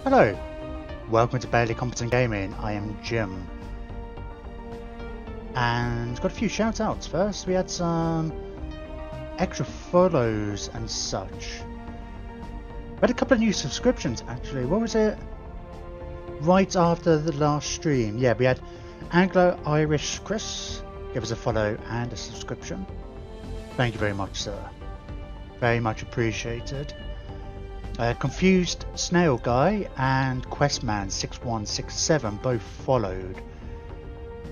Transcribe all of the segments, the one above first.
Hello, welcome to Barely Competent Gaming. I am Jim, and got a few shout outs. First, we had some extra follows and such. We had a couple of new subscriptions actually. What was it? Right after the last stream, yeah, we had Anglo-Irish Chris give us a follow and a subscription. Thank you very much, sir. Very much appreciated. Confused Snail Guy and Questman6167 both followed.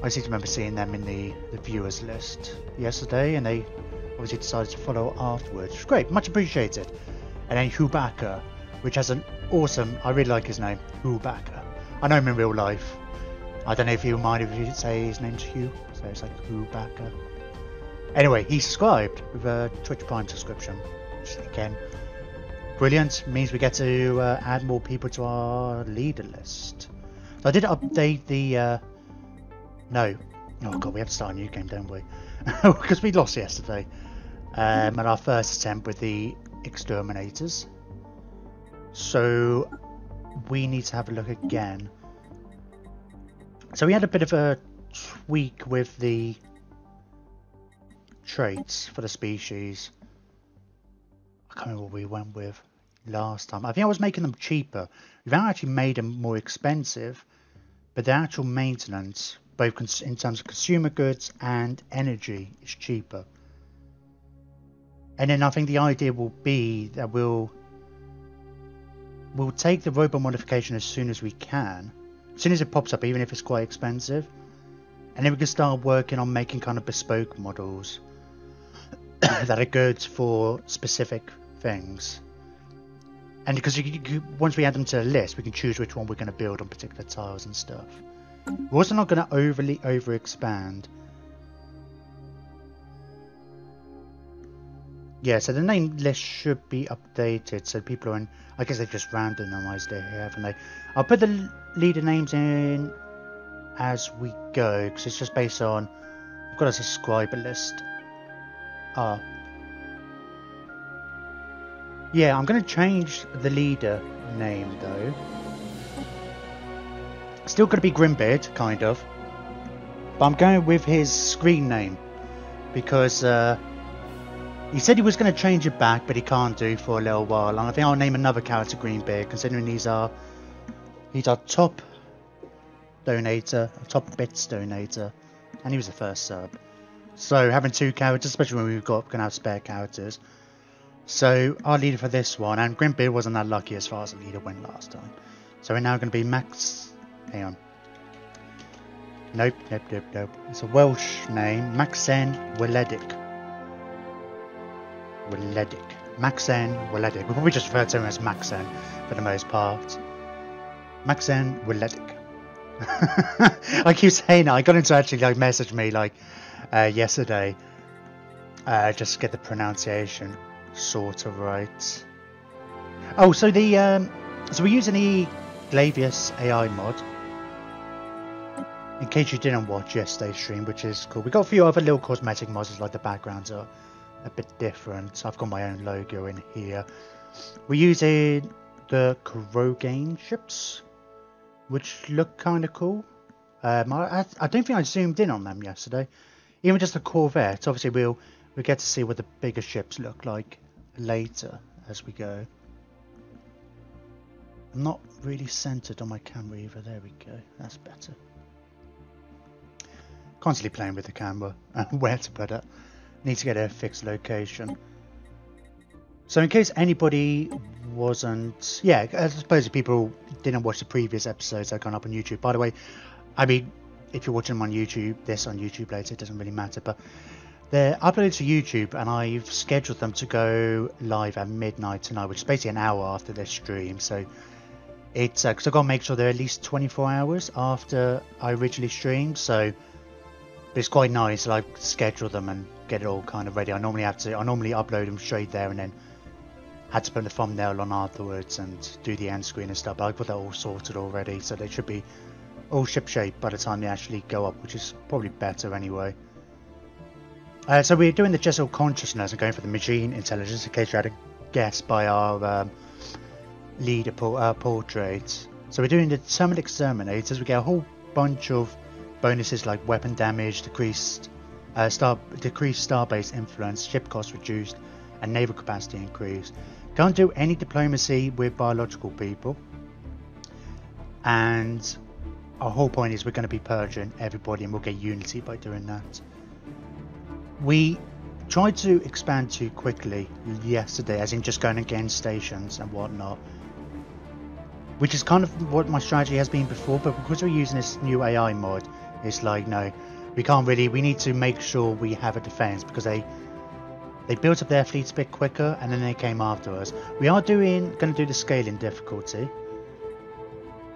I seem to remember seeing them in the viewers list yesterday, and they obviously decided to follow afterwards. Which is great, much appreciated. And then Hubaka, which has an awesome, I really like his name, Hubaka. I know him in real life. I don't know if you mind if you say his name's Hugh, so it's like Hubaka. Anyway, he subscribed with a Twitch Prime subscription, which again, brilliant. Means we get to add more people to our leader list. So I did update the no, oh god, we have to start a new game, don't we? Because we lost yesterday at our first attempt with the Exterminators, so we need to have a look again. So we had a bit of a tweak with the traits for the species. I can't remember what we went with last time. I think I was making them cheaper. We've actually made them more expensive, but the actual maintenance, both in terms of consumer goods and energy, is cheaper. And then I think the idea will be that we'll take the robot modification as soon as we can, as soon as it pops up, even if it's quite expensive, and then we can start working on making kind of bespoke models that are good for specific things. And because once we add them to the list, we can choose which one we're going to build on particular tiles and stuff. We're also not going to overly over-expand. Yeah, so the name list should be updated, so people are in. I guess they've just randomized it here, haven't they? I'll put the leader names in as we go, because it's just based on. I've got a subscriber list. Yeah, I'm going to change the leader name though. Still going to be Grimbeard, kind of. But I'm going with his screen name. Because he said he was going to change it back, but he can't do for a little while. And I think I'll name another character Greenbeard, considering he's our top donator, top bits donator. And he was the first sub. So having two characters, especially when we've got going to have spare characters. So our leader for this one, and Grimbeard wasn't that lucky as far as the leader went last time. So we're now going to be Max. Hang on. Nope. It's a Welsh name, Maxen Weledig. Maxen Weledig. We'll probably just refer to him as Maxen for the most part. Maxen Weledig. I keep saying that. I got him to actually message me yesterday, just to get the pronunciation sort of right. Oh, so so we're using the Glavius AI mod. In case you didn't watch yesterday's stream, which is cool. We got a few other little cosmetic mods, like the backgrounds are a bit different. I've got my own logo in here. We're using the Krogan ships, which look kind of cool. I don't think I zoomed in on them yesterday. Even just the Corvette. Obviously, we'll get to see what the bigger ships look like later as we go. I'm not really centered on my camera either. There we go. That's better. Constantly playing with the camera and where to put it. Need to get a fixed location. So in case anybody wasn't... Yeah, I suppose if people didn't watch the previous episodes that have gone up on YouTube. By the way, I mean, if you're watching them on YouTube, this on YouTube later, it doesn't really matter. But they're uploaded to YouTube, and I've scheduled them to go live at midnight tonight, which is basically an hour after this stream. So it's because I've got to make sure they're at least 24 hours after I originally streamed. So it's quite nice. I schedule them and get it all kind of ready. I normally upload them straight there, and then had to put the thumbnail on afterwards and do the end screen and stuff. But I've got that all sorted already, so they should be all ship shape by the time they actually go up, which is probably better anyway. So we're doing the Jessel consciousness and going for the machine intelligence, in case you had a guess by our leader portrait. So we're doing the determined exterminators. We get a whole bunch of bonuses like weapon damage, decreased starbase influence, ship cost reduced, and naval capacity increased. Can't do any diplomacy with biological people, and our whole point is we're going to be purging everybody, and we'll get unity by doing that. We tried to expand too quickly yesterday, as in just going and getting stations and whatnot, which is kind of what my strategy has been before, but because we're using this new AI mod, it's like, no, we can't really, we need to make sure we have a defense, because they built up their fleets a bit quicker and then they came after us. We are going to do the scaling difficulty,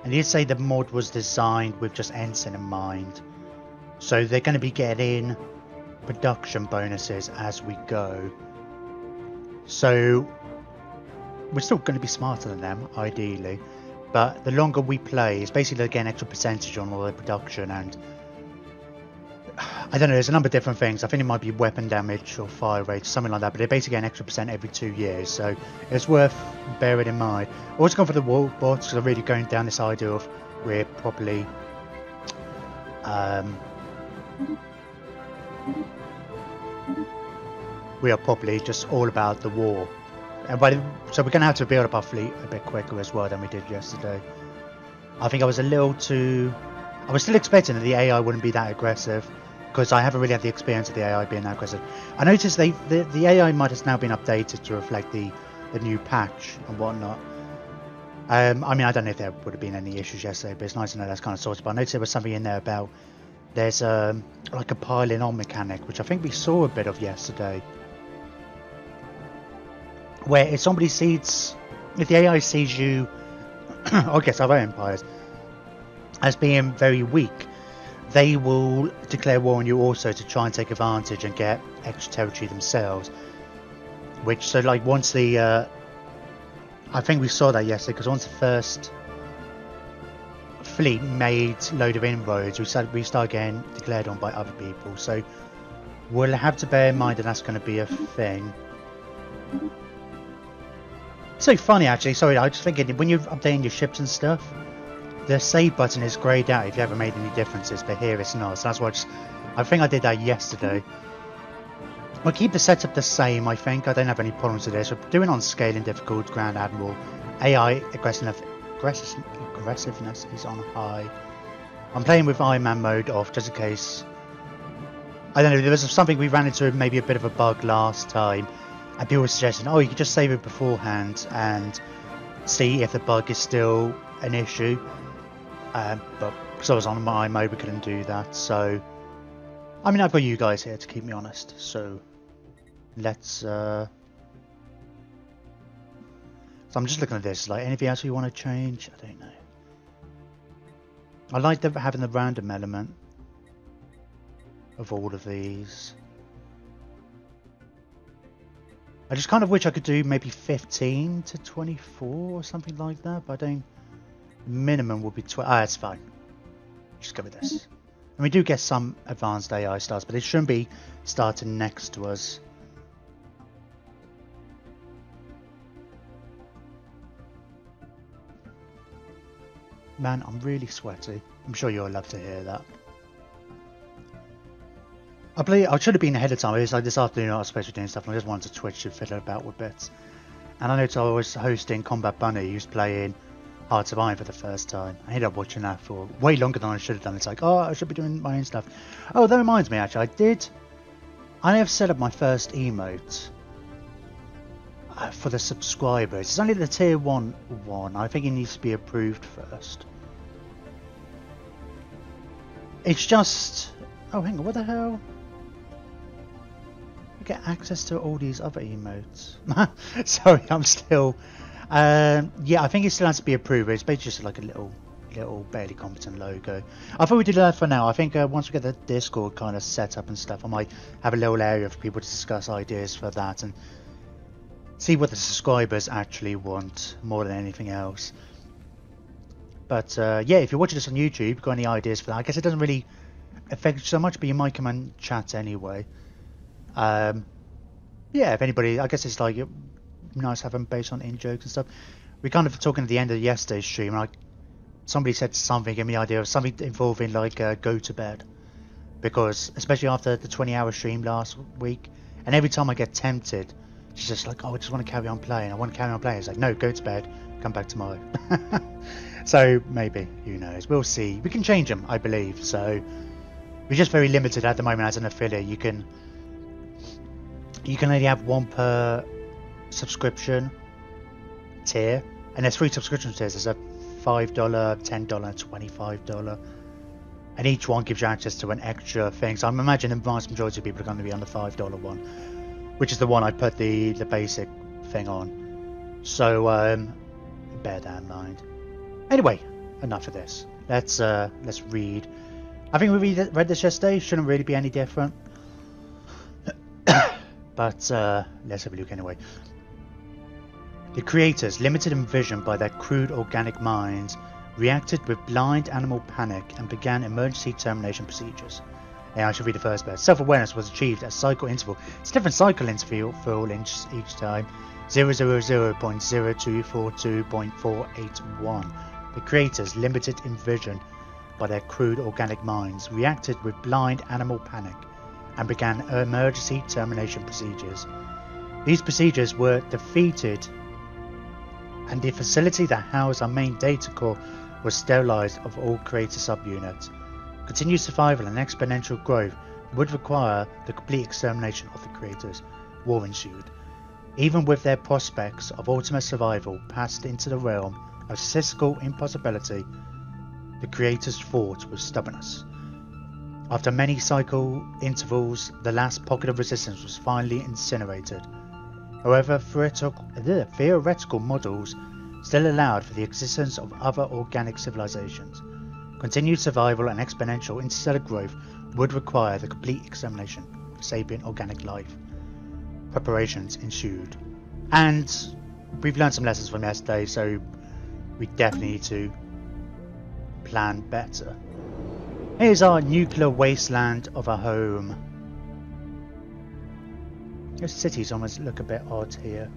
and you'd say the mod was designed with just Ensign in mind, so they're going to be getting production bonuses as we go, so we're still going to be smarter than them ideally, but the longer we play, it's basically again extra percentage on all the production, and I don't know, there's a number of different things. I think it might be weapon damage or fire rate, something like that, but they basically get an extra percent every 2 years, so it's worth bearing in mind. I always gone for the war bots because I'm really going down this idea of we're properly we are properly just all about the war, and so we're going to have to build up our fleet a bit quicker as well than we did yesterday. I think I was still expecting that the AI wouldn't be that aggressive, because I haven't really had the experience of the AI being that aggressive. I noticed the AI mod has now been updated to reflect the new patch and whatnot. I mean, I don't know if there would have been any issues yesterday, but it's nice to know that's kind of sorted. But I noticed there was something in there about there's like a piling on mechanic, which I think we saw a bit of yesterday, where if the AI sees you, I guess our empires, as being very weak, they will declare war on you also to try and take advantage and get extra territory themselves. Which, so like once the, I think we saw that yesterday, because once the first fleet made load of inroads, we started getting declared on by other people. So we'll have to bear in mind that that's going to be a thing. So funny actually, sorry, I was just thinking, when you're updating your ships and stuff, the save button is greyed out if you haven't made any differences, but here it's not, so that's why I think I did that yesterday. I'll keep the setup the same, I think. I don't have any problems with this. We're doing on scaling difficult, Grand Admiral. AI aggressiveness is on high. I'm playing with Iron Man mode off, just in case. I don't know, there was something we ran into, maybe a bit of a bug last time, and people were suggesting, oh, you could just save it beforehand and see if the bug is still an issue. But because I was on my mode, we couldn't do that. So, I mean, I've got you guys here to keep me honest. So, let's. So I'm just looking at this. Like, anything else you want to change? I don't know. I like having the random element of all of these. I just kind of wish I could do maybe 15 to 24 or something like that, but I don't. Minimum would be 12. Ah, that's fine. Just go with this. And we do get some advanced AI stars, but it shouldn't be starting next to us. Man, I'm really sweaty. I'm sure you'll love to hear that. I should have been ahead of time. It was like this afternoon I was supposed to be doing stuff, and I just wanted to Twitch to fiddle about with bits. And I noticed I was hosting Combat Bunny, who's playing Hearts of Iron for the first time. I ended up watching that for way longer than I should have done. It's like, oh, I should be doing my own stuff. Oh, that reminds me, actually, I have set up my first emote for the subscribers. It's only the tier 1 one. I think it needs to be approved first. It's just, oh, hang on, what the hell? You get access to all these other emotes. Sorry, I'm still. Yeah, I think it still has to be approved. It's basically just like a little barely competent logo. I thought we did that for now. I think once we get the Discord kind of set up and stuff, I might have a little area for people to discuss ideas for that and see what the subscribers actually want more than anything else. But yeah, if you're watching this on YouTube, got any ideas for that? I guess it doesn't really affect you so much, but you might come and chat anyway. Yeah, if anybody, I guess it's like nice having based on in jokes and stuff. we kind of were talking at the end of yesterday's stream, and somebody said something, gave me the idea of something involving like go to bed. Because, especially after the 20-hour stream last week, and every time I get tempted, she's just like, oh, I just want to carry on playing. I want to carry on playing. It's like, no, go to bed. Come back tomorrow. So, maybe. Who knows? We'll see. We can change them, I believe. So, we're just very limited at the moment as an affiliate. You can only have one per subscription tier. And there's 3 subscription tiers. There's a $5, $10, and $25. And each one gives you access to an extra thing. So I'm imagining the vast majority of people are going to be on the $5 one, which is the one I put the basic thing on. So bear that in mind. Anyway, enough of this. Let's read. I think we read this yesterday. Shouldn't really be any different. But let's have a look anyway. The creators, limited in vision by their crude organic minds, reacted with blind animal panic and began emergency termination procedures. Yeah, I should read the first bit. Self-awareness was achieved at cycle interval. It's a different cycle interval each time. 000.0242.481. The creators, limited in vision by their crude organic minds, reacted with blind animal panic and began emergency termination procedures. These procedures were defeated, and the facility that housed our main data core was sterilized of all creator subunits. Continued survival and exponential growth would require the complete extermination of the creators. War ensued. Even with their prospects of ultimate survival passed into the realm of statistical impossibility, the creators fought with stubbornness. After many cycle intervals, the last pocket of resistance was finally incinerated. However, theoretical models still allowed for the existence of other organic civilizations. Continued survival and exponential interstellar growth would require the complete extermination of sapient organic life. Preparations ensued. And we've learned some lessons from yesterday, so we definitely need to plan better. Here's our nuclear wasteland of a home. The cities almost look a bit odd here.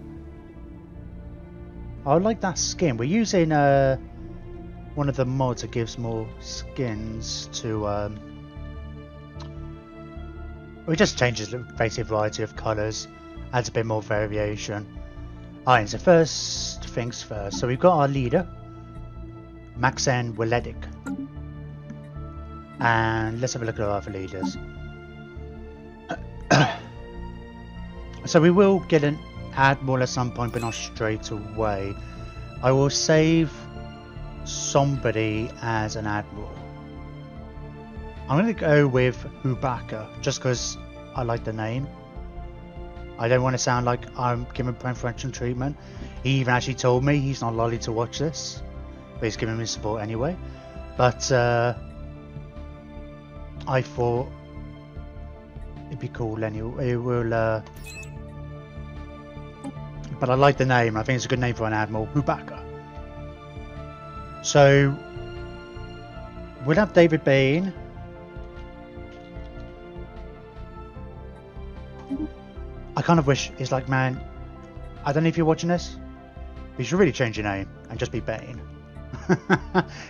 I like that skin. We're using one of the mods that gives more skins to it just changes the basic variety of colours, adds a bit more variation. Alright, so first things first. So we've got our leader, Maxen Weledik. And let's have a look at our other leaders. So we will get an admiral at some point, but not straight away. I will save somebody as an admiral. I'm going to go with Hubaka, just because I like the name. I don't want to sound like I'm giving preferential treatment. He even actually told me he's not likely to watch this, but he's giving me support anyway. But I thought it'd be cool anyway. It will. But I like the name. I think it's a good name for an admiral, Hubaka. So we'll have David Bain. I kind of wish, it's like, man, I don't know if you're watching this, but you should really change your name and just be Bane.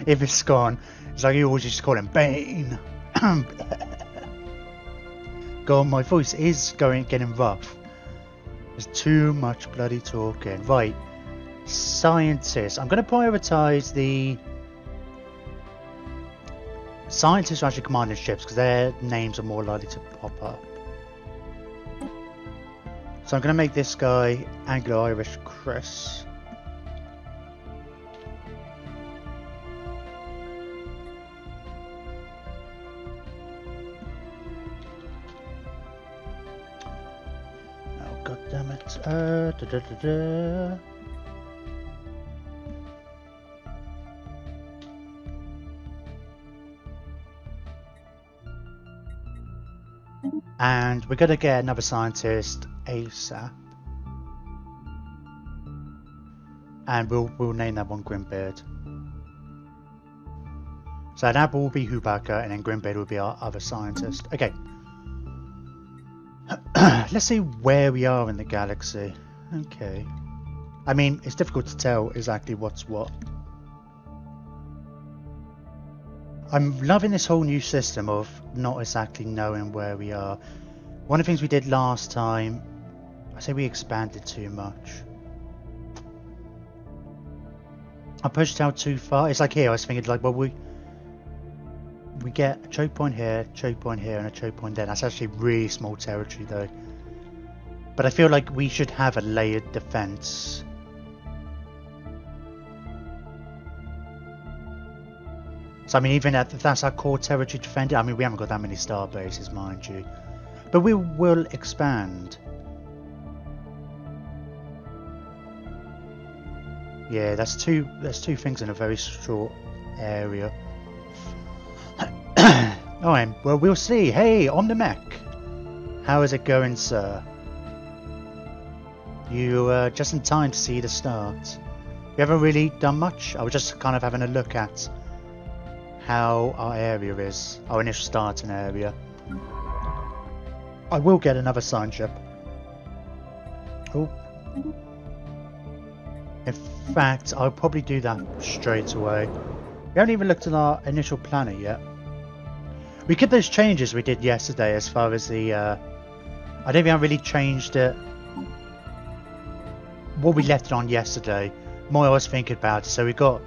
If it's gone, it's like you always used to call him Bane. God, my voice is getting rough. There's too much bloody talking. Right, scientists. I'm going to prioritise the scientists who actually commanding ships because their names are more likely to pop up. So I'm going to make this guy Anglo-Irish Chris. Oh, god damn it. And we're going to get another scientist ASAP. And we'll name that one Grimbeard. So that will be Hubaka, and then Grimbeard will be our other scientist. Okay. Let's see where we are in the galaxy. Okay. I mean, it's difficult to tell exactly what's what. I'm loving this whole new system of not exactly knowing where we are. One of the things we did last time, I say we expanded too much. I pushed out too far. It's like here, I was thinking like, well, we get a choke point here, and a choke point there. That's actually really small territory though. But I feel like we should have a layered defense. So I mean, even if that's our core territory defended, I mean, we haven't got that many star bases, mind you. But we will expand. Yeah, that's two things in a very short area. Alright, well, we'll see. Hey, on the mech. How is it going, sir? You just in time to see the start. You haven't really done much. I was just kind of having a look at how our area is, our initial starting area. I will get another sign ship. Oh. In fact, I'll probably do that straight away. We haven't even looked at our initial planet yet. We kept those changes we did yesterday as far as the... I don't think I really changed it. What we left it on yesterday. More I was thinking about it. So we got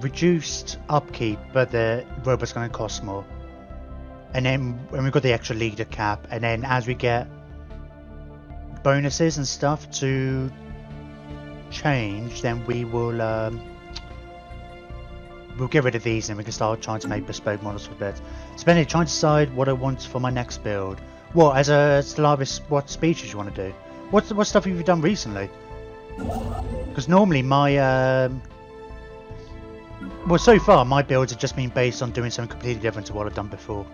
reduced upkeep, but the robot's going to cost more. And then when we got the extra leader cap, and then as we get bonuses and stuff to change, then we will we'll get rid of these and we can start trying to make bespoke models for bits. So then trying to decide what I want for my next build. What, as a Stellaris, what species you want to do? What stuff have you done recently? Because normally my well, so far my builds have just been based on doing something completely different to what I've done before.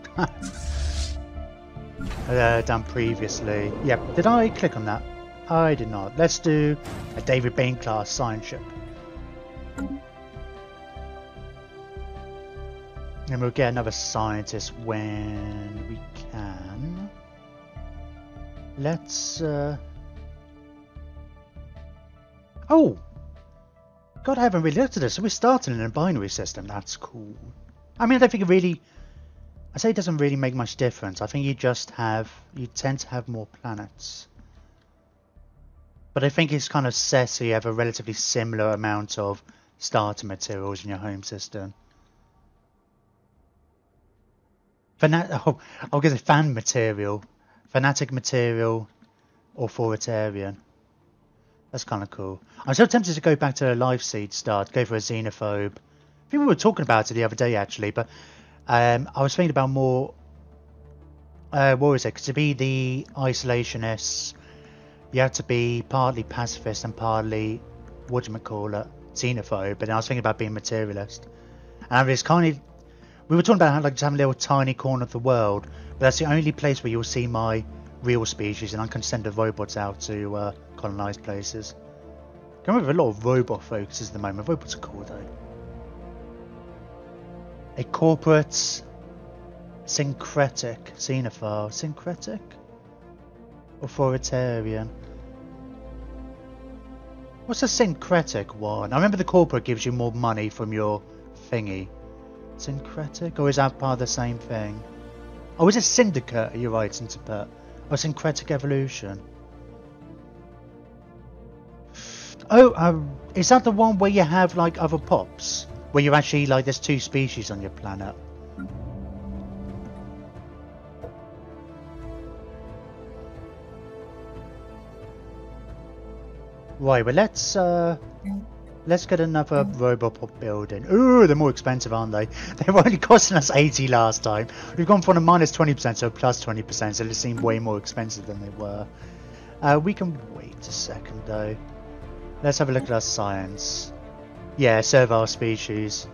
Done previously. Yep. Did I click on that? I did not. Let's do a David Bain class science ship. And we'll get another scientist when we can. Let's oh! God, I haven't really looked at this. So we're starting in a binary system. That's cool. I mean, I don't think it really... I say it doesn't really make much difference. I think you just have... You tend to have more planets. But I think it's kind of set so you have a relatively similar amount of starter materials in your home system. I'll get a fan material. Fanatic material. Authoritarian. That's kind of cool. I'm so tempted to go back to a life seed start, go for a xenophobe. I think we were talking about it the other day actually, but I was thinking about more. What was it? 'Cause to be the isolationists, you have to be partly pacifist and partly, what do you call it, xenophobe. But I was thinking about being materialist. And I was kind of, we were talking about how like just having a little tiny corner of the world, but that's the only place where you'll see my real species, and I can send the robots out to colonize places. I remember a lot of robot focuses at the moment. Robots are cool though. A corporate syncretic xenophile. Syncretic? Authoritarian. What's a syncretic one? I remember the corporate gives you more money from your thingy. Syncretic? Or is that part of the same thing? Oh, is it syndicate you're writing to put? Or syncretic evolution? Oh, is that the one where you have like other pops? Where you're actually like there's two species on your planet? Right, well let's get another robot building. Ooh, they're more expensive, aren't they? They were only costing us 80 last time. We've gone from a minus 20% to a plus 20%, so they seem way more expensive than they were. We can wait a second though. Let's have a look at our science. Yeah, servile species.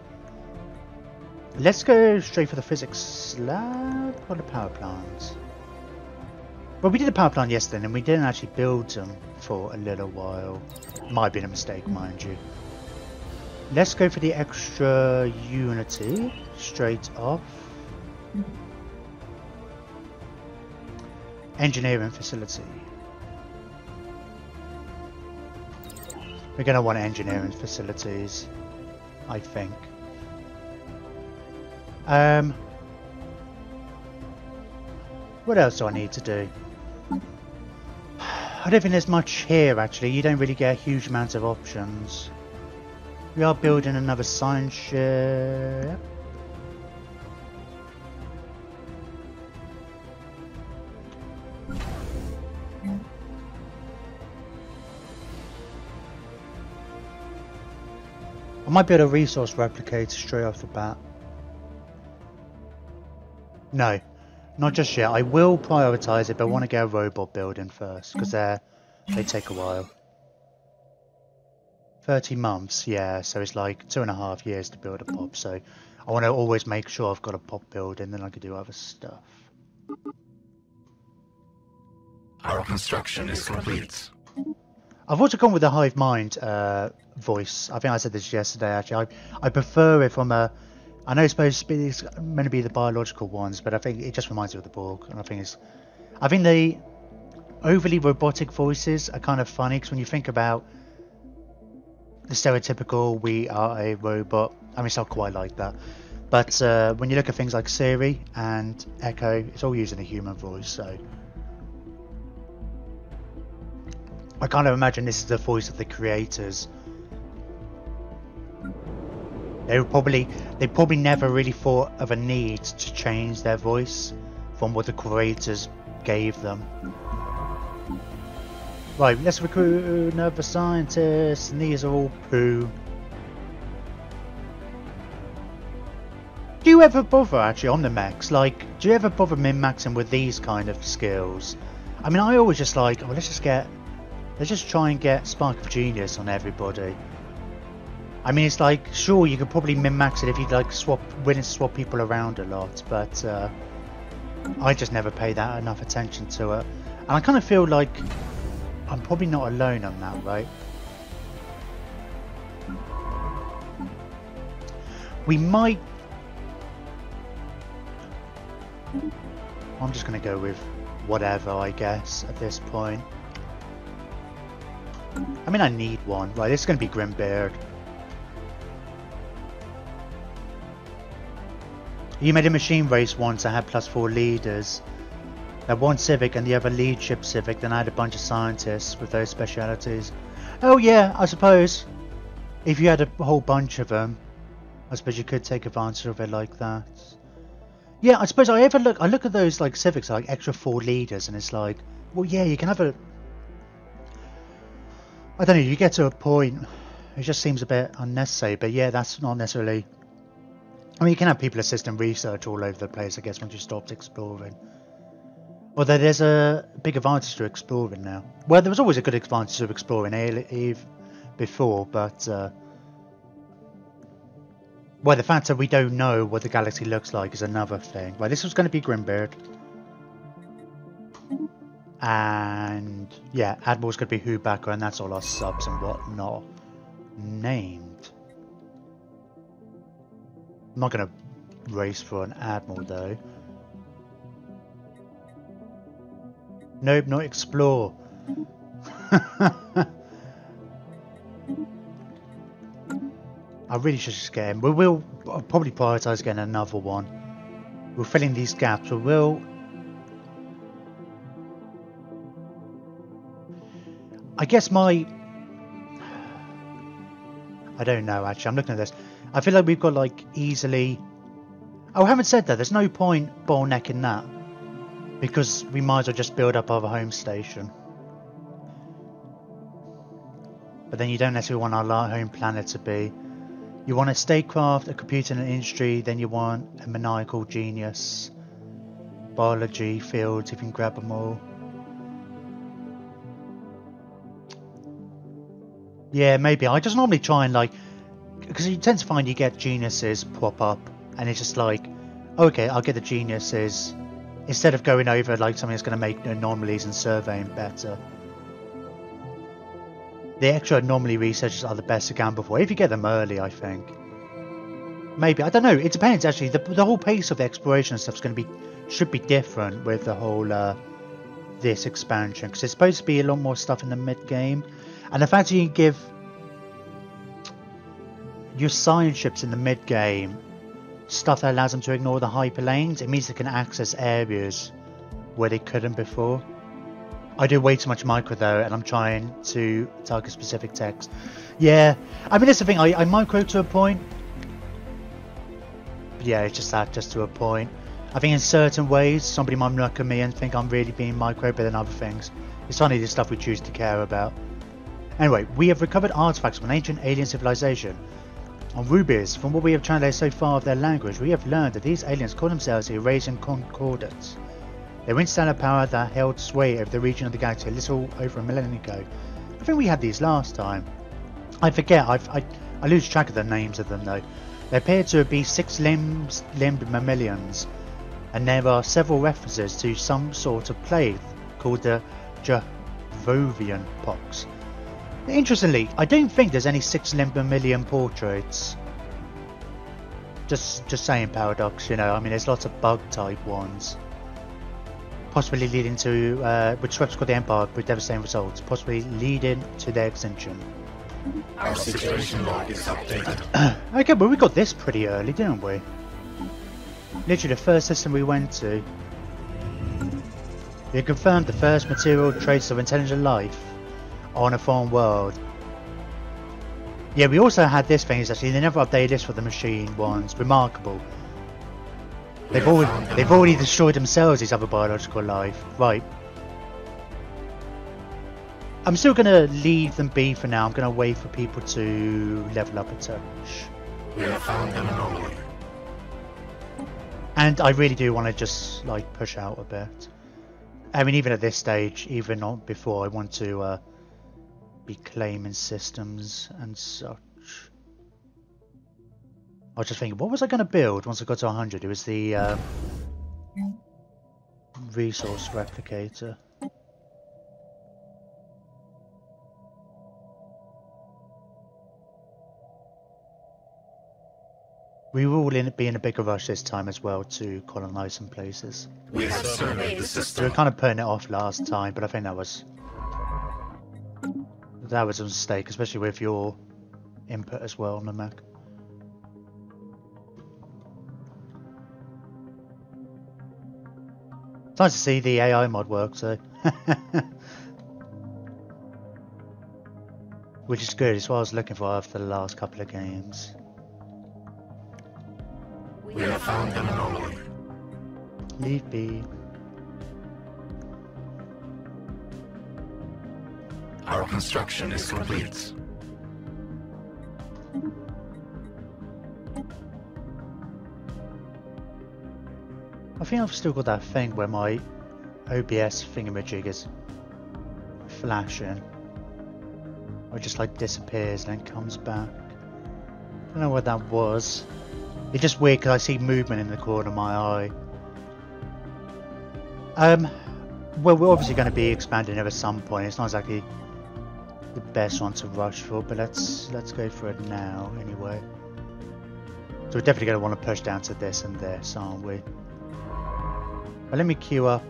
Let's go straight for the physics lab or the power plant. Well, we did a power plant yesterday and we didn't actually build them for a little while. Might have been a mistake, mind you. Let's go for the extra unity straight off. Engineering facility. We're going to want engineering facilities, I think. What else do I need to do? I don't think there's much here, actually. You don't really get a huge amount of options. We are building another science ship. I might build a resource replicator straight off the bat. No, not just yet. I will prioritise it, but I want to get a robot building first, because they take a while. 30 months, yeah, so it's like 2.5 years to build a pop, so I want to always make sure I've got a pop building, then I can do other stuff. Our construction is complete. I've also gone with the Hive Mind voice. I think I said this yesterday, actually. I prefer it from a... I know it's supposed to be it's meant to be the biological ones, but I think it just reminds me of the Borg, and I think the overly robotic voices are kind of funny, because when you think about the stereotypical we are a robot, I mean, it's not quite like that, but when you look at things like Siri and Echo, it's all using a human voice, so I kind of imagine this is the voice of the creators. They probably never really thought of a need to change their voice from what the creators gave them. Right, let's recruit another scientist, and these are all poo. Do you ever bother actually on the mechs? Like, do you ever bother min-maxing with these kind of skills? I mean, I always just like, oh, let's just try and get Spark of Genius on everybody. I mean, it's like, sure, you could probably min-max it if you like willing to swap people around a lot, but I just never pay that enough attention to it. And I kind of feel like I'm probably not alone on that, right? We might... I'm just going to go with whatever, I guess, at this point. I mean, I need one. Right, this is going to be Grimbeard. You made a machine race once. I had +4 leaders. That one civic and the other lead ship civic. Then I had a bunch of scientists with those specialities. Oh yeah, I suppose. If you had a whole bunch of them, I suppose you could take advantage of it like that. Yeah, I suppose I look at those like civics, like extra 4 leaders, and it's like, well, yeah, you can have a... I don't know, you get to a point, it just seems a bit unnecessary, but yeah, that's not necessarily... I mean, you can have people assisting research all over the place, I guess, once you stopped exploring. Although there's a big advantage to exploring now. Well, there was always a good advantage to exploring Eve before, but... well, the fact that we don't know what the galaxy looks like is another thing. Right, this was going to be Grimbeard. And yeah, Admiral's going to be Hubacker, and that's all our subs and whatnot named. I'm not going to race for an Admiral though. Nope, not explore. I really should just get him. I'll probably prioritise getting another one. We're filling these gaps, but we'll... I guess my... I don't know, actually. I'm looking at this. I feel like we've got, like, easily... Oh, I haven't said that. There's no point bottlenecking that. Because we might as well just build up our home station. But then you don't necessarily want our home planet to be... You want a statecraft, a computer and an industry, then you want a maniacal genius. Biology, fields, if you can grab them all. Yeah, maybe. I just normally try and like... Because you tend to find you get geniuses pop up, and it's just like, okay, I'll get the geniuses. Instead of going over like something that's going to make anomalies and surveying better. The extra anomaly researchers are the best to gamble for, if you get them early, I think. Maybe, I don't know, it depends actually. The whole pace of the exploration stuff should be different with the whole this expansion, because it's supposed to be a lot more stuff in the mid game, and the fact that you can give your science ships in the mid-game, stuff that allows them to ignore the hyperlanes, it means they can access areas where they couldn't before. I do way too much micro though, and I'm trying to target specific text. Yeah, I mean that's the thing, I micro to a point. But yeah, it's just that, just to a point. I think in certain ways, somebody might look at me and think I'm really being micro, but then other things. It's only the stuff we choose to care about. Anyway, we have recovered artifacts from an ancient alien civilization. On Rubies, from what we have translated so far of their language, we have learned that these aliens call themselves the Eurasian Concordats. They were interstellar power that held sway over the region of the galaxy a little over a millennium ago. I think we had these last time. I forget, I lose track of the names of them though. They appear to be six-limbed mammalians, and there are several references to some sort of plague called the Javovian pox. Interestingly, I don't think there's any six-limbed mammalian portraits. Just saying, Paradox, you know, I mean there's lots of bug-type ones. Possibly leading to, which swept the Empire with devastating results, possibly leading to their extinction. Our situation log is updated. Okay, but we got this pretty early, didn't we? Literally the first system we went to. We confirmed the first material trace of intelligent life on a foreign world. Yeah, we also had this thing, is actually they never updated this for the machine ones. Remarkable. They've already destroyed themselves, these other biological life. Right. I'm still going to leave them be for now. I'm going to wait for people to level up a touch. We have found an anomaly. And I really do want to just like push out a bit. I mean, even at this stage, even not before, I want to be claiming systems and such. I was just thinking, what was I going to build once I got to 100? It was the resource replicator. We will be in a bigger rush this time as well to colonize some places. We have surveyed the We system. were kind of putting it off last time, but I think that was a mistake, especially with your input as well on the Mac. It's nice to see the AI mod work, so which is good. It's what I was looking for after the last couple of games. We have found an anomaly. Leave be. Our construction is complete. I think I've still got that thing where my OBS thingamajig is flashing. Or it just like disappears and then comes back. I don't know what that was. It's just weird because I see movement in the corner of my eye. Well, we're obviously going to be expanding it at some point. It's not exactly the best one to rush for, but let's go for it now anyway. So we're definitely going to want to push down to this and this, aren't we? But let me queue up.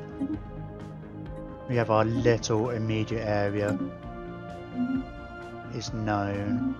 We have our little immediate area is known.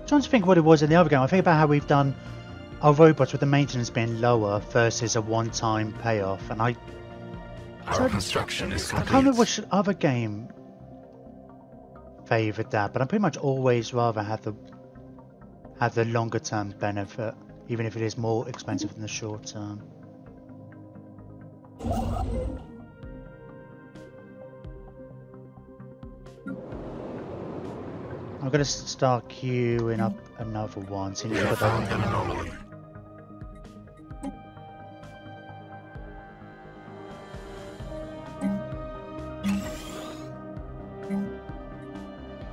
Trying to think what it was in the other game. I think about how we've done our robots with the maintenance being lower versus a one-time payoff, and Our construction is I complete. can't remember which other game favoured that, but I pretty much always rather have the longer term benefit, even if it is more expensive than the short term. I'm gonna start queuing up another one. Since We you've have got found that. an anomaly.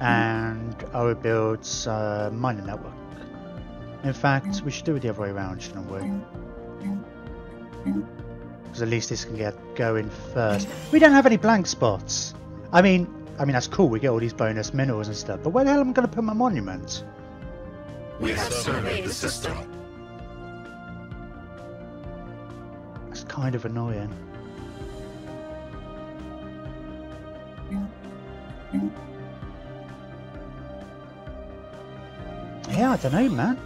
And our builds mining network. In fact, we should do it the other way around, shouldn't we? Because at least this can get going first. We don't have any blank spots. I mean that's cool, we get all these bonus minerals and stuff, but where the hell am I going to put my monuments? We have surveyed the system. That's kind of annoying. Yeah, I don't know, man.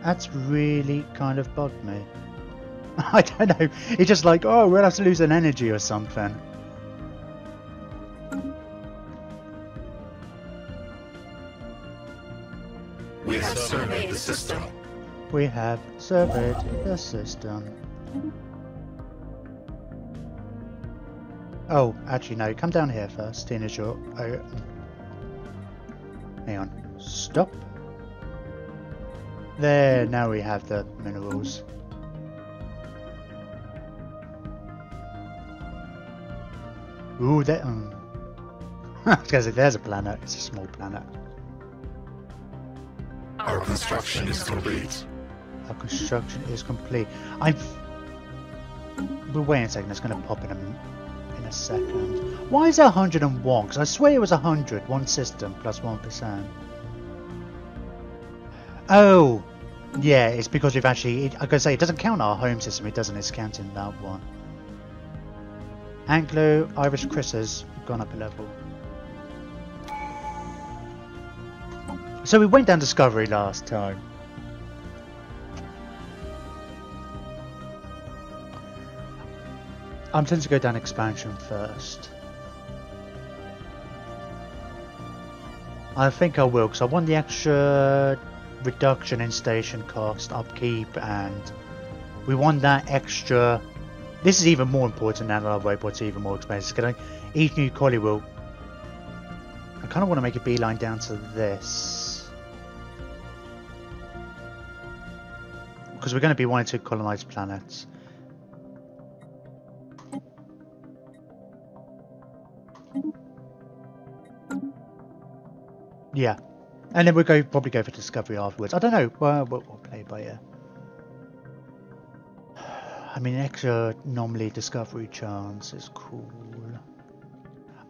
That's really kind of bugged me. I don't know. It's just like, oh, we'll have to lose an energy or something. We have surveyed the system. We have surveyed the system. Oh, actually no, come down here first, seeing as you're... Oh, hang on. Stop. There, now we have the minerals. Ooh, there... I was going to say, there's a planet. It's a small planet. Our construction is complete. Our construction is complete. We'll wait a second, it's going to pop in a second. Why is it 101? Because I swear it was 100, one system plus 1%. Oh, yeah, it's because we've actually... I gotta say, it doesn't count our home system, it doesn't, it's counting that one. Anglo Irish Chris's have gone up a level. So we went down Discovery last time. I'm tempted to go down Expansion first. I think I will, because I want the extra reduction in station cost, upkeep, and we want that extra... This is even more important now that our robot's even more expensive. Because each new collie will... I kind of want to make a beeline down to this. Because we're going to be wanting to colonize planets. Yeah. And then we'll probably go for Discovery afterwards. I don't know. Well, we'll play it by ear. I mean, extra anomaly discovery chance is cool.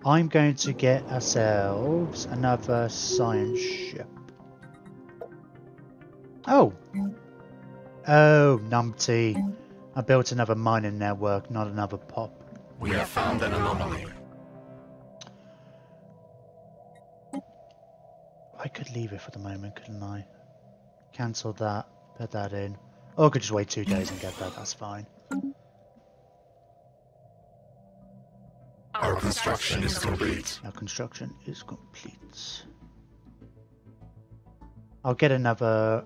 I'm going to get ourselves another science ship. Oh! Oh, numpty. I built another mining network, not another pop. We have found an anomaly. I could leave it for the moment, couldn't I? Cancel that, put that in. Or I could just wait 2 days and get that, that's fine. Our construction is complete. Our construction is complete. I'll get another...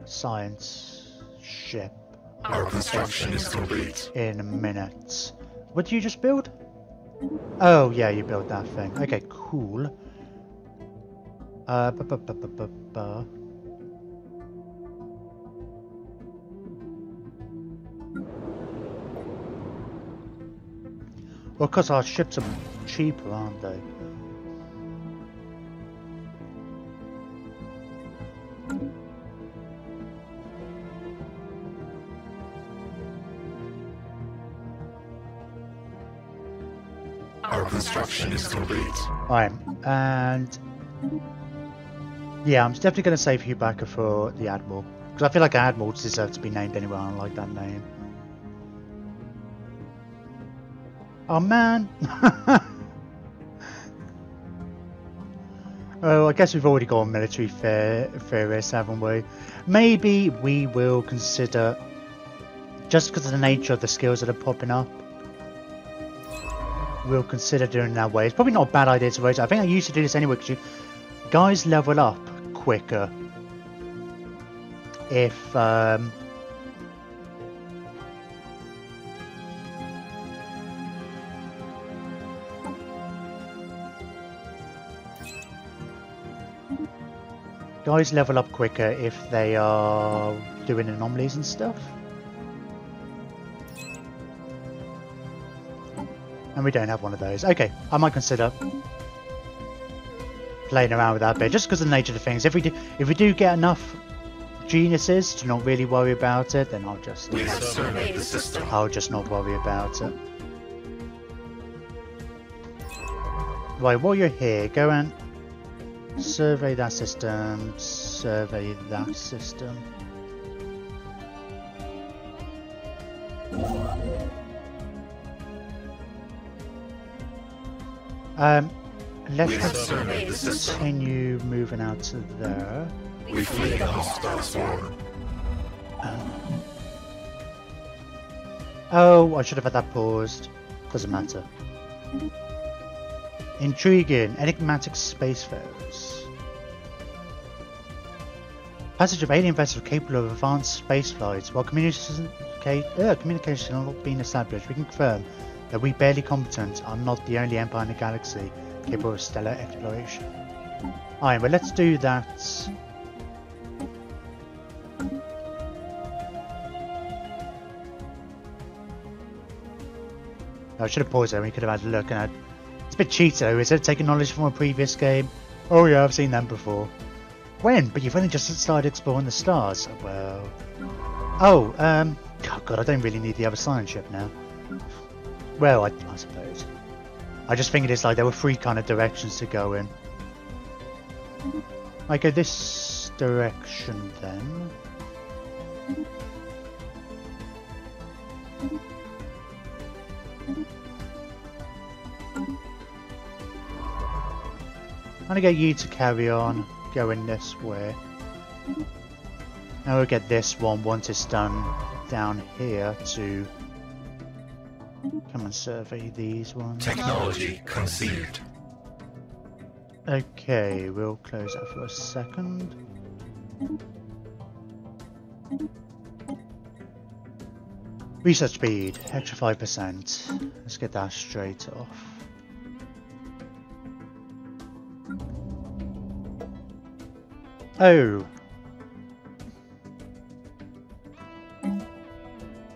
science ship. Our construction is complete. In a minute. What did you just build? Oh, yeah, you built that thing. Okay, cool. Well, because our ships are cheaper, aren't they? Our construction is complete. Alright, and... yeah, I'm definitely going to save Chewbacca for the Admiral. Because I feel like Admirals deserve to be named anyway, I don't like that name. Oh man! Oh, I guess we've already got a military theorist, haven't we? Maybe we will consider, just because of the nature of the skills that are popping up, we'll consider doing it that way. It's probably not a bad idea to rotate. I think I used to do this anyway, because guys level up quicker if guys level up quicker if they are doing anomalies and stuff. And we don't have one of those. Okay, I might consider. playing around with that bit, just because of the nature of the things. If we do get enough geniuses to not really worry about it, then I'll just not worry about it. Right, while you're here, go and survey that system, survey that system. Let's continue moving out to there. We flee the hostile swarm. Oh, I should have had that paused. Doesn't matter. Intriguing, enigmatic spacefarers. Passage of alien vessels capable of advanced space flights. While communication has not been established, we can confirm that we barely competent are not the only empire in the galaxy capable of stellar exploration. Alright, well let's do that. I should have paused there, we could have had a look, and it's a bit cheaty though, is it? Taking knowledge from a previous game? Oh yeah, I've seen them before. When? But you've only just started exploring the stars. Well... Oh, oh god, I don't really need the other science ship now. Well, I suppose. I just figured it's like there were 3 kind of directions to go in. I go this direction then. I'm gonna get you to carry on going this way. Now we'll get this one once it's done down here to come and survey these ones. Technology conceived. Okay, we'll close that for a second. Research speed, extra 5%. Let's get that straight off. Oh,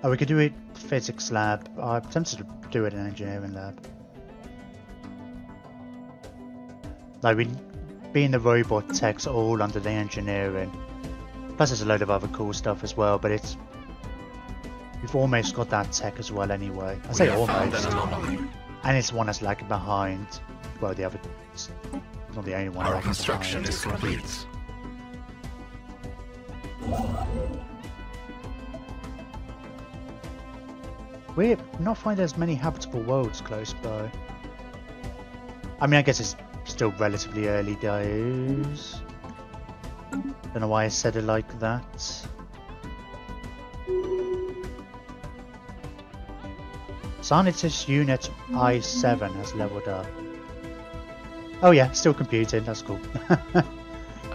we could do it physics lab. I'm tempted to do it in engineering lab. Like, we being the robot techs all under the engineering. Plus there's a load of other cool stuff as well, but we've almost got that tech as well anyway. I say almost. And it's the one that's lagging behind. Well, the other, it's not the only one. Our construction is complete. We're not finding as many habitable worlds close by. I mean, I guess it's still relatively early days. Don't know why I said it like that. Scientist Unit I-7 has leveled up. Oh yeah, still computing, that's cool.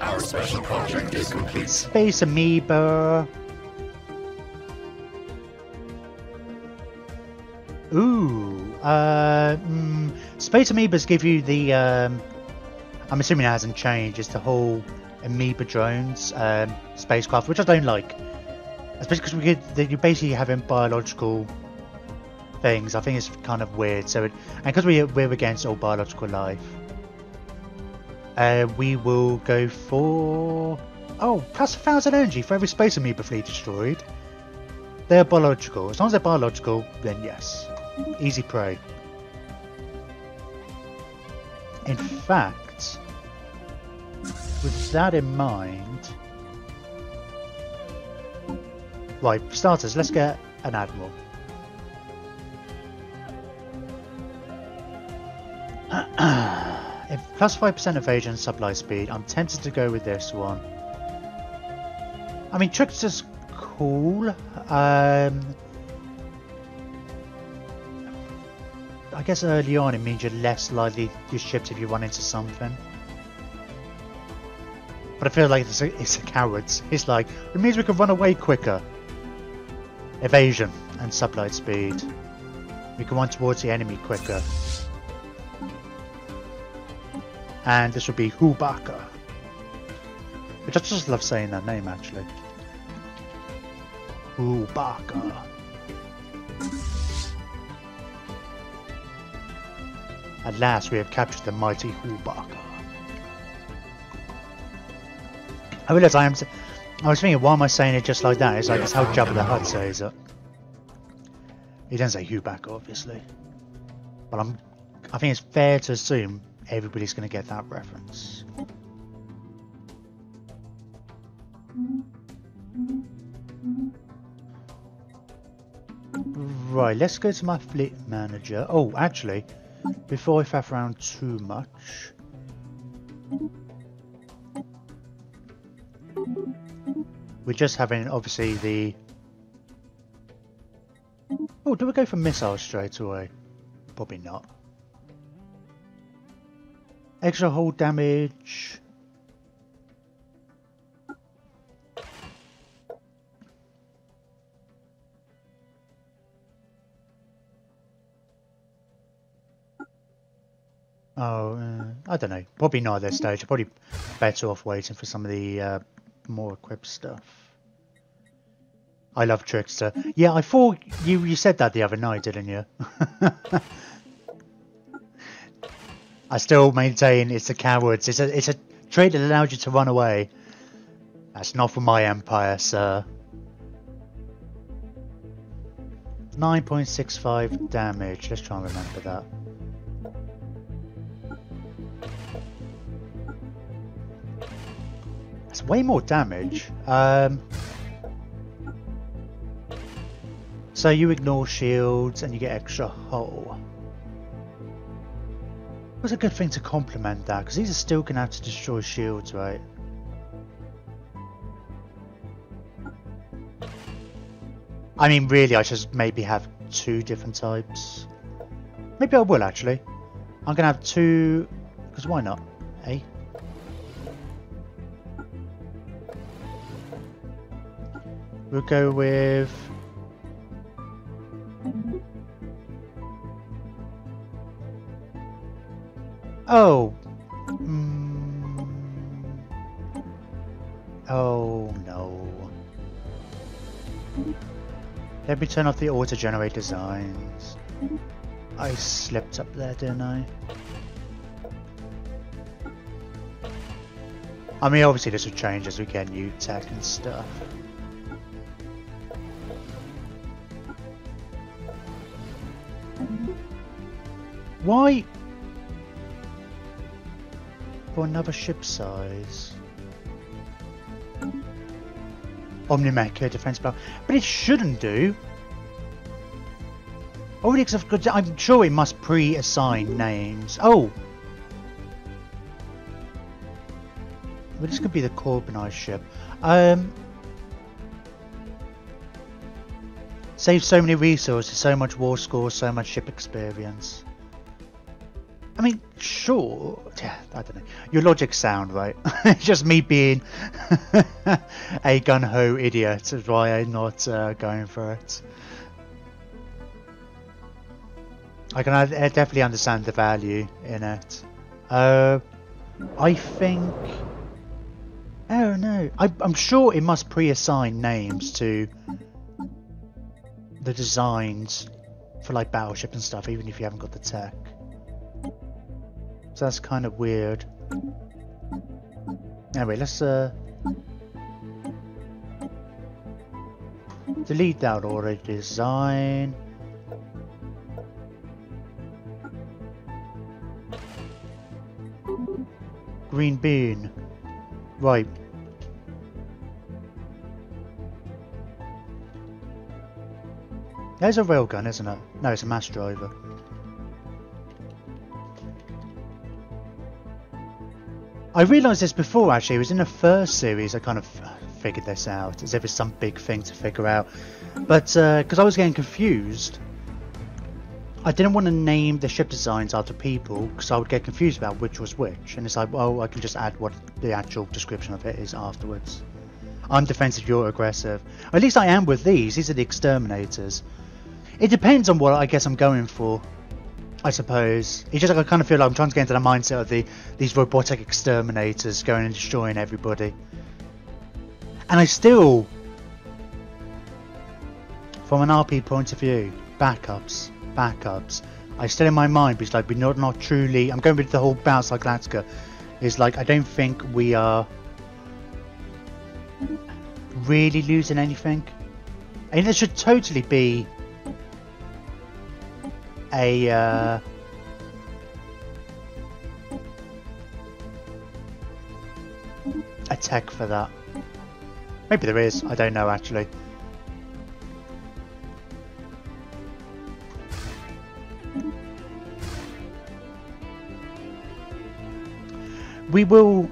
Our special project is complete. Space Amoeba. Ooh, Space Amoebas give you the, I'm assuming it hasn't changed, it's the whole Amoeba drones, spacecraft, which I don't like. Especially because you're basically having biological things. I think it's kind of weird. So, and because we're against all biological life, we will go for plus 1,000 energy for every Space Amoeba fleet destroyed. They're biological. As long as they're biological, then yes. Easy prey. In fact, with that in mind, right, for starters, let's get an admiral. If plus 5% evasion, supply speed, I'm tempted to go with this one. I mean, Trickster's cool. I guess early on it means you're less likely to use ships if you run into something. But I feel like it's a coward's. It's like, it means we can run away quicker. Evasion and supply speed. We can run towards the enemy quicker. And this would be Hubaka. Which I just love saying that name actually. Hubaka. At last we have captured the mighty Hubaka. I realised I was thinking, why am I saying it just like that? It's like, it's how Jabba the Hutt says it. He doesn't say Hubak, obviously. But I think it's fair to assume everybody's going to get that reference. Right, let's go to my fleet manager. Oh, actually, before I faff around too much... We're just having, obviously, the... Oh, do we go for missiles straight away? Probably not. Extra hull damage... Oh, I don't know. Probably not at this stage. Probably better off waiting for some of the more equipped stuff. I love Trickster. Yeah, I thought you said that the other night, didn't you? I still maintain it's the cowards. It's a trait that allows you to run away. That's not for my empire, sir. 9.65 damage. Let's try and remember that. That's way more damage. So you ignore shields and you get extra hull. It was a good thing to complement that, because these are still going to have to destroy shields, right? I mean, really, I should maybe have 2 different types. Maybe I will, actually. I'm going to have 2, because why not? Eh? We'll go with... Oh! Oh no. Let me turn off the auto-generate designs. I slipped up there, didn't I? I mean, obviously this will change as we get new tech and stuff. Why? For another ship size. Omnimecha defense block. But it shouldn't do. Already, because I'm sure it must pre-assign names. Oh! Well, this could be the Corbinized ship. Save so many resources, so much war score, so much ship experience. I mean, sure. Yeah, I don't know. Your logic's sound, right? It's just me being a gun-ho idiot is why I'm not going for it. I can definitely understand the value in it. I think... Oh no. I'm sure it must pre-assign names to the designs for like battleship and stuff, even if you haven't got the tech. So that's kind of weird. Anyway, let's delete that already design. Green bean. Right. There's a railgun, isn't it? No, it's a mass driver. I realised this before, actually. It was in the first series I kind of figured this out, as if it's some big thing to figure out. But because I was getting confused, I didn't want to name the ship designs after people, because I would get confused about which was which. And it's like, well, I can just add what the actual description of it is afterwards. I'm defensive, you're aggressive. Or at least I am with these. These are the Exterminators. It depends on what I guess I'm going for, I suppose. It's just like I kind of feel like I'm trying to get into the mindset of these robotic Exterminators going and destroying everybody. And I still, from an RP point of view, backups. I still in my mind, because like we're not truly, I'm going with the whole Battlestar Galactica, is like I don't think we are really losing anything. I mean, there should totally be a tech for that. Maybe there is, I don't know actually. We will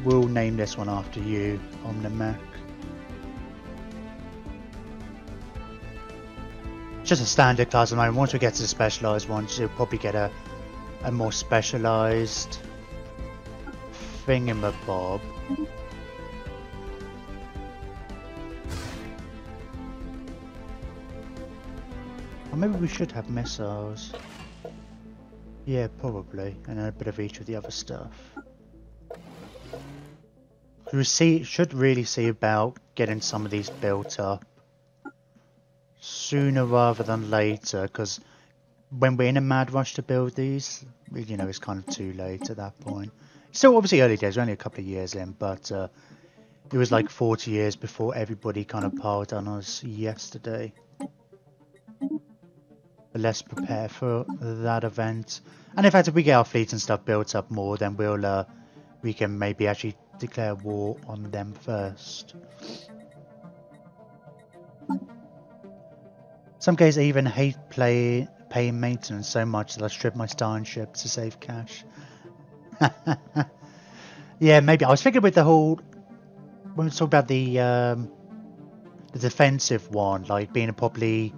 name this one after you, Omnimac. Just a standard class at the moment. Once we get to the specialised ones, you'll probably get a more specialised thingamabob. Or maybe we should have missiles. Yeah, probably, and a bit of each of the other stuff. We should really see about getting some of these built up sooner rather than later, because when we're in a mad rush to build these, you know, it's kind of too late at that point. Still obviously early days, we're only a couple of years in, but it was like 40 years before everybody kind of piled on us yesterday. But let's prepare for that event. And in fact, if we get our fleet and stuff built up more, then we can maybe actually declare war on them first. Some cases I even hate paying maintenance so much that I strip my star and ships to save cash. Yeah, maybe. I was thinking with the whole, when we talk about the defensive one, like being a properly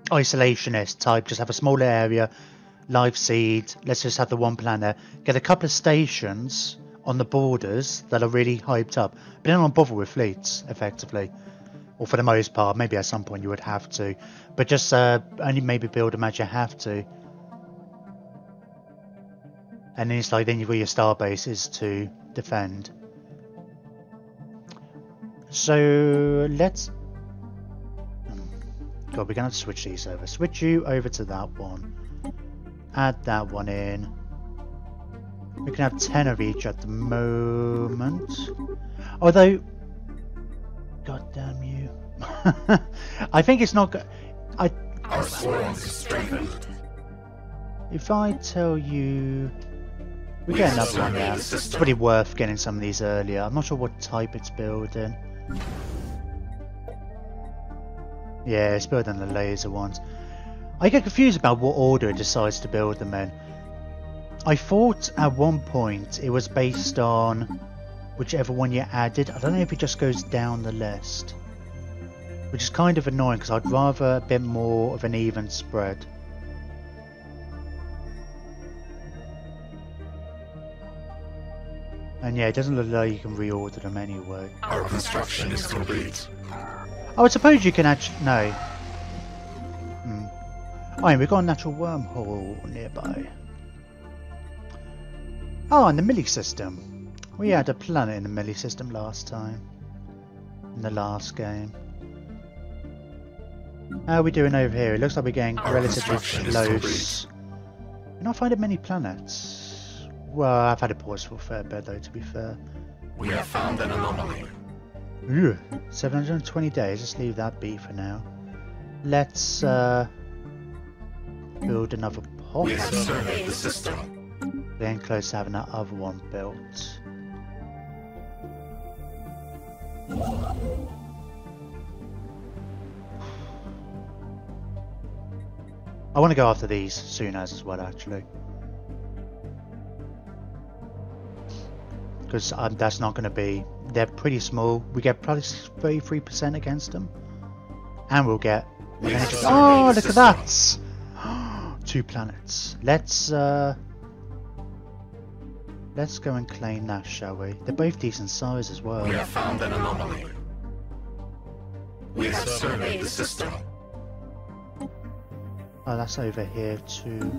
isolationist type, just have a smaller area, live seed, let's just have the one planet, get a couple of stations on the borders that are really hyped up, but then don't bother with fleets, effectively. Or for the most part, maybe at some point you would have to, but just only maybe build them as you have to. And then it's like, then you've got your star bases to defend. So let's... God, we're going to have to switch these over. Switch you over to that one. Add that one in. We can have 10 of each at the moment. Although... God damn you. I think it's not... Our swarms is strengthened. If I tell you... We get another one now. It's pretty worth getting some of these earlier. I'm not sure what type it's building. Yeah, it's building the laser ones. I get confused about what order it decides to build them in. I thought at one point it was based on whichever one you added. I don't know if it just goes down the list. Which is kind of annoying because I'd rather a bit more of an even spread. And yeah, it doesn't look like you can reorder them anyway. Our construction is complete. Oh, I suppose you can actually... No. Oh, and we've got a natural wormhole nearby. Oh, and the Millie system. We had a planet in the Millie system last time. In the last game. How are we doing over here? It looks like we're getting relatively close. You're not finding many planets. Well, I've had a pause for a fair bit though, to be fair. We have found an anomaly. 720 days, let's leave that be for now. Let's build another pod. We have surveyed the system. Getting close to having that other one built. I want to go after these soon as well, actually. Because that's not going to be... They're pretty small. We get probably 33% against them. And we'll get... Oh, look at that! 2 planets. Let's go and claim that, shall we? They're both decent size as well. We have found an anomaly. We have surveyed the system. Oh, that's over here too.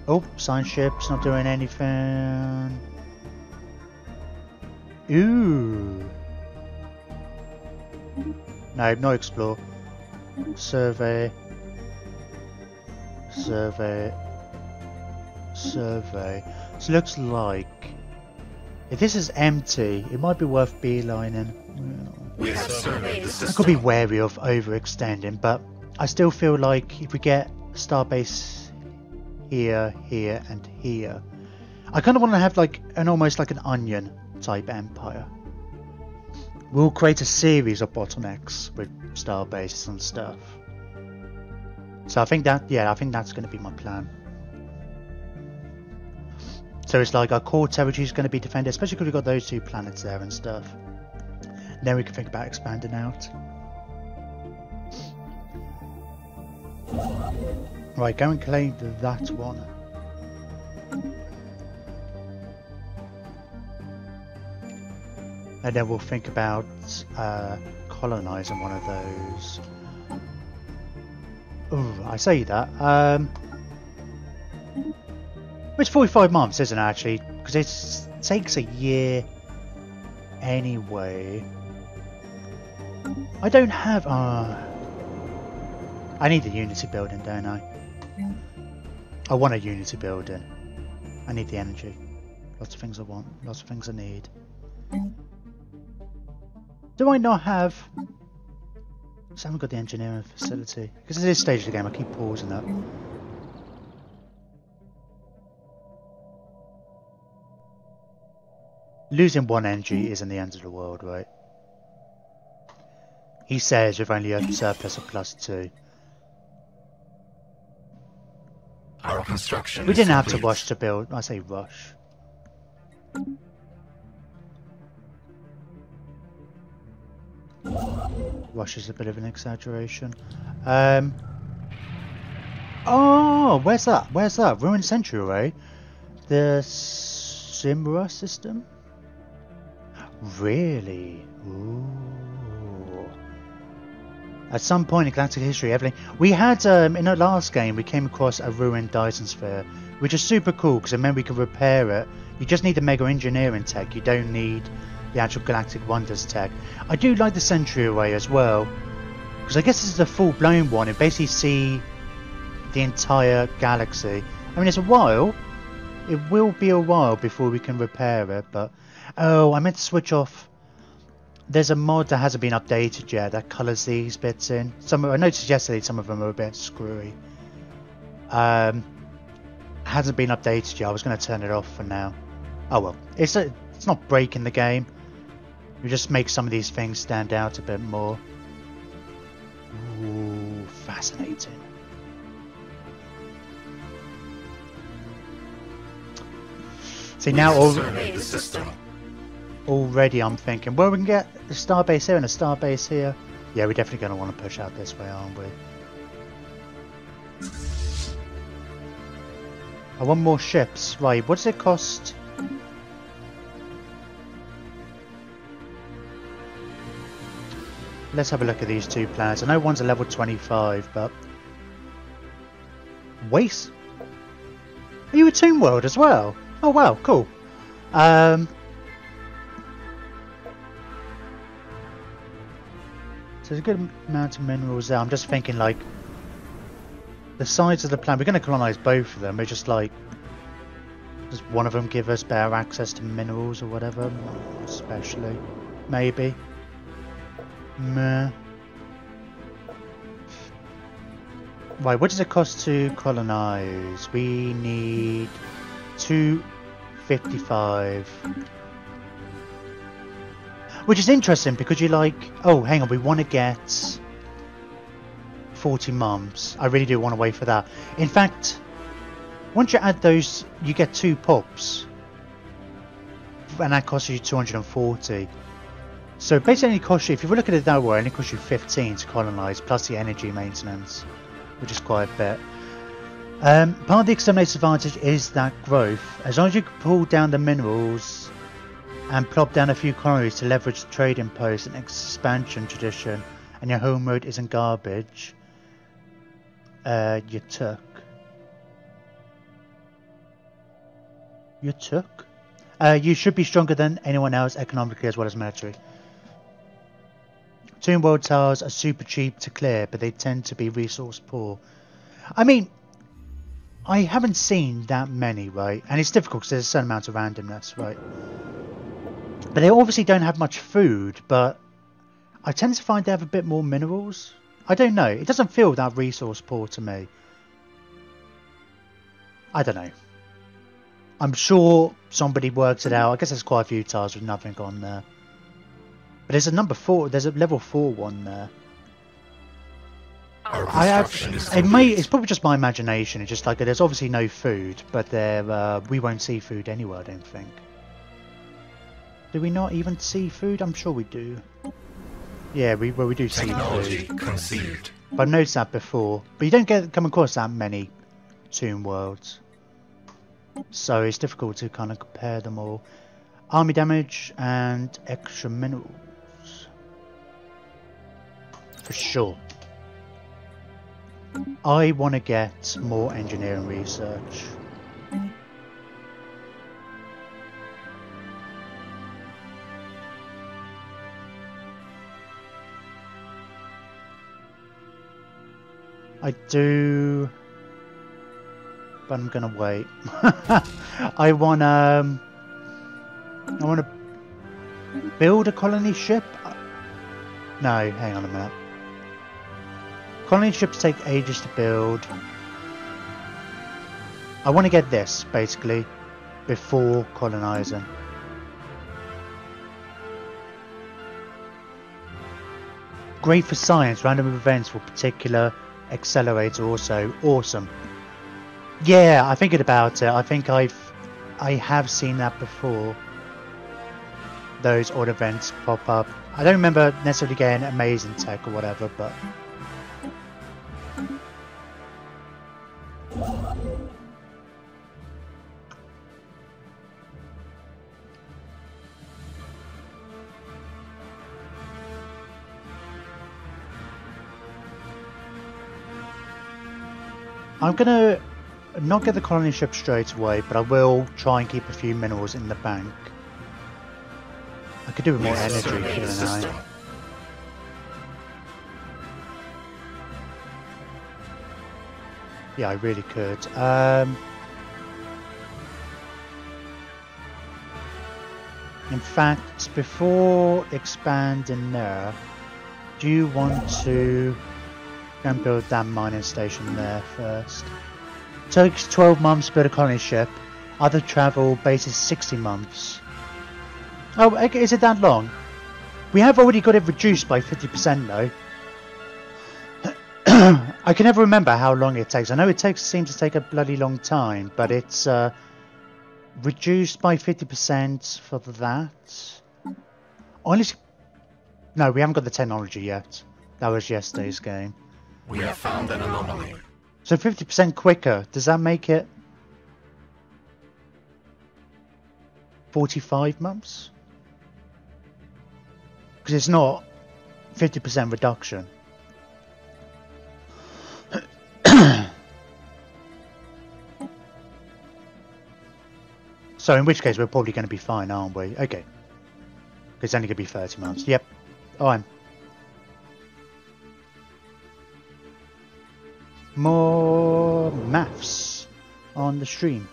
Oh, science ship's not doing anything. Ooh. No, not explore. Survey. Survey. Survey. So it looks like if this is empty, it might be worth beelining. We have surveyed the I system. could be wary of overextending, but I still feel like if we get Starbase here, here, and here, I kind of want to have like almost like an onion type empire. We'll create a series of bottlenecks with Starbases and stuff. So I think that, yeah, I think that's going to be my plan. So it's like our core territory is going to be defended, especially because we've got those 2 planets there and stuff. Then we can think about expanding out. Right, go and claim that one. And then we'll think about colonising one of those. Ooh, I say that. It's 45 months, isn't it, actually? Because it takes a year anyway. I don't have... I need the Unity building, don't I? I want a Unity building. I need the energy. Lots of things I want. Lots of things I need. Do I not have... I haven't got the engineering facility. Because at this stage of the game I keep pausing that. Losing 1 energy isn't the end of the world, right? He says with only a surplus of +2. Our construction. We didn't have to complete. rush to build. I say rush. Rush is a bit of an exaggeration. Oh, where's that? Where's that? Ruined Sanctuary? The Simra system? Really? Ooh. At some point in galactic history, Evelyn, we had in our last game we came across a ruined Dyson sphere, which is super cool because it meant we could repair it. You just need the mega engineering tech. You don't need the actual galactic wonders tech. I do like the Century Array as well, because I guess this is a full-blown one. It basically see the entire galaxy. I mean, it's a while. It will be a while before we can repair it, but oh, I meant to switch off. There's a mod that hasn't been updated yet that colours these bits in. I noticed yesterday some of them are a bit screwy. Hasn't been updated yet. I was going to turn it off for now. Oh well, it's not breaking the game. We just make some of these things stand out a bit more. Ooh, fascinating. See now already I'm thinking, well, we can get a starbase here and a starbase here. Yeah, we're definitely going to want to push out this way, aren't we? I want more ships. Right, what does it cost? Let's have a look at these 2 planets. I know one's a level 25, but... Waste? Are you a Tomb World as well? Oh wow, cool. So there's a good amount of minerals there. I'm just thinking like the sides of the planet. We're going to colonize both of them. We're just like, does one of them give us better access to minerals or whatever? Especially, maybe. Meh. Right, what does it cost to colonize? We need 255. Which is interesting because you're like, oh, hang on, we want to get 40 mums. I really do want to wait for that. In fact, once you add those, you get 2 pops. And that costs you 240. So basically it costs you, if you look at it that way, it only costs you 15 to colonize, plus the energy maintenance, which is quite a bit. Part of the Exterminators' advantage is that growth. As long as you can pull down the minerals and plop down a few colonies to leverage the trading post and expansion tradition, and your home road isn't garbage, you took. You should be stronger than anyone else economically as well as military. Tomb World towers are super cheap to clear, but they tend to be resource poor. I mean, I haven't seen that many, right? And it's difficult because there's a certain amount of randomness, right? But they obviously don't have much food, but I tend to find they have a bit more minerals. I don't know. It doesn't feel that resource poor to me. I don't know. I'm sure somebody works it out. I guess there's quite a few tiles with nothing on there. But there's a number 4. There's a level 4 one there. It's probably just my imagination. It's just like there's obviously no food, but there we won't see food anywhere. I don't think. Do we not even see food? I'm sure we do. Yeah, we do see food. Conceived. But I've noticed that before. But you don't come across that many Tomb Worlds, so it's difficult to kind of compare them all. Army damage and extra minerals. For sure. I want to get more engineering research. I do, but I'm gonna wait. I wanna build a colony ship. No, hang on a minute. Colony ships take ages to build. I want to get this, basically, before colonizing. Great for science, random events for particular accelerator also. Awesome. Yeah, I'm thinking about it. I think I have seen that before. Those odd events pop up. I don't remember necessarily getting amazing tech or whatever, but... I'm gonna not get the colony ship straight away, but I will try and keep a few minerals in the bank. I could do with more energy, couldn't I? Yeah, I really could. In fact, before expanding there, do you want to go and build that mining station there first? Takes 12 months to build a colony ship. Other travel bases 60 months. Oh, is it that long? We have already got it reduced by 50% though. I can never remember how long it takes. I know it seems to take a bloody long time, but it's reduced by 50% for that. Honestly, no, we haven't got the technology yet. That was yesterday's game. We have found an anomaly. So 50% quicker. Does that make it 45 months? Because it's not 50% reduction. So in which case we're probably going to be fine, aren't we? Okay. It's only going to be 30 months. Yep. Fine. More maths on the stream.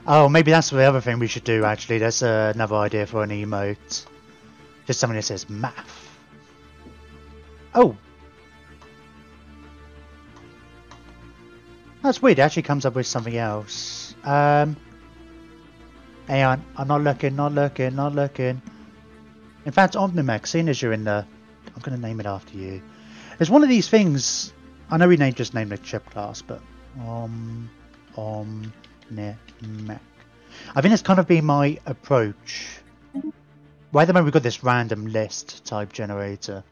Oh, maybe that's the other thing we should do actually. That's another idea for an emote. Just something that says math. Oh. That's weird, it actually comes up with something else. Hang on, I'm not looking. In fact, Omnimax, seeing as you're in the... I'm going to name it after you. There's one of these things... I know we just named the chip class, but... Omnimax. I think that's kind of been my approach. Right at the moment we've got this random list type generator.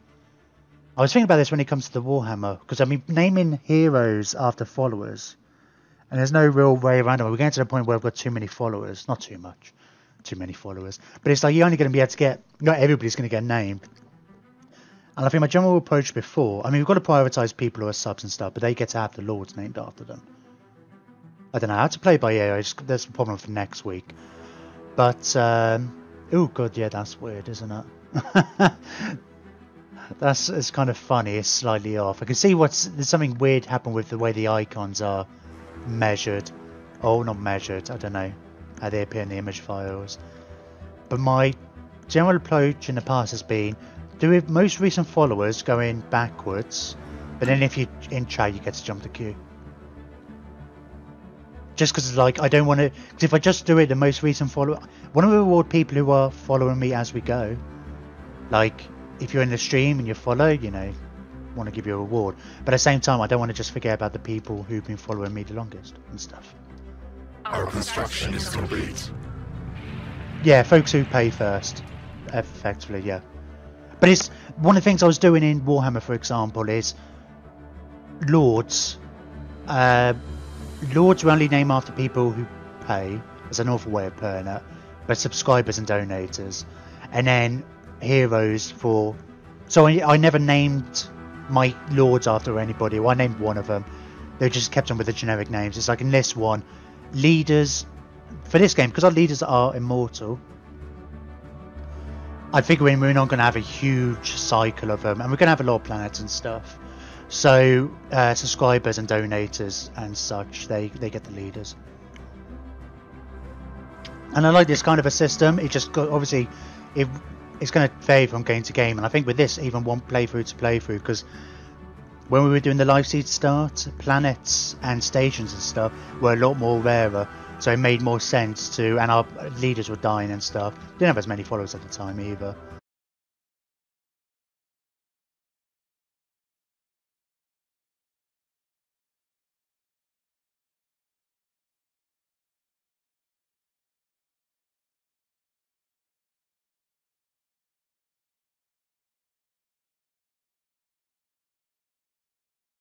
I was thinking about this when it comes to the Warhammer, because I mean, naming heroes after followers, and there's no real way around it. We're getting to the point where we've got too many followers. Not too much. Too many followers. But it's like you're only going to be able to get... Not everybody's going to get named. And I think my general approach before... I mean, we've got to prioritise people who are subs and stuff, but they get to have the lords named after them. I don't know how to play by ear. There's a problem for next week. But oh god, yeah, that's weird, isn't it? It's kind of funny. It's slightly off. I can see there's something weird happened with the way the icons are measured. Oh, not measured. I don't know how they appear in the image files. But my general approach in the past has been do with most recent followers going backwards, but then if you're in chat, you get to jump the queue. Just because, like, I don't want to. Because if I just do it, the most recent follower, I want to reward people who are following me as we go. Like, if you're in the stream and you follow, you know, want to give you a reward. But at the same time, I don't want to just forget about the people who've been following me the longest and stuff. Our construction is complete. Yeah, folks who pay first, effectively, yeah. But it's one of the things I was doing in Warhammer, for example, is lords. Lords were only named after people who pay. There's an awful way of putting it, but subscribers and donators, and then heroes for. So I never named my lords after anybody. Well, I named one of them. They just kept on with the generic names. It's like in this one, leaders for this game, because our leaders are immortal. I figure we're not going to have a huge cycle of them, and we're going to have a lot of planets and stuff. So subscribers and donators and such, they get the leaders. And I like this kind of a system. It just got, obviously it's going to vary from game to game, and I think with this even one playthrough to playthrough, because when we were doing the live seed start, planets and stations and stuff were a lot more rarer, so it made more sense to, and our leaders were dying and stuff. Didn't have as many followers at the time either.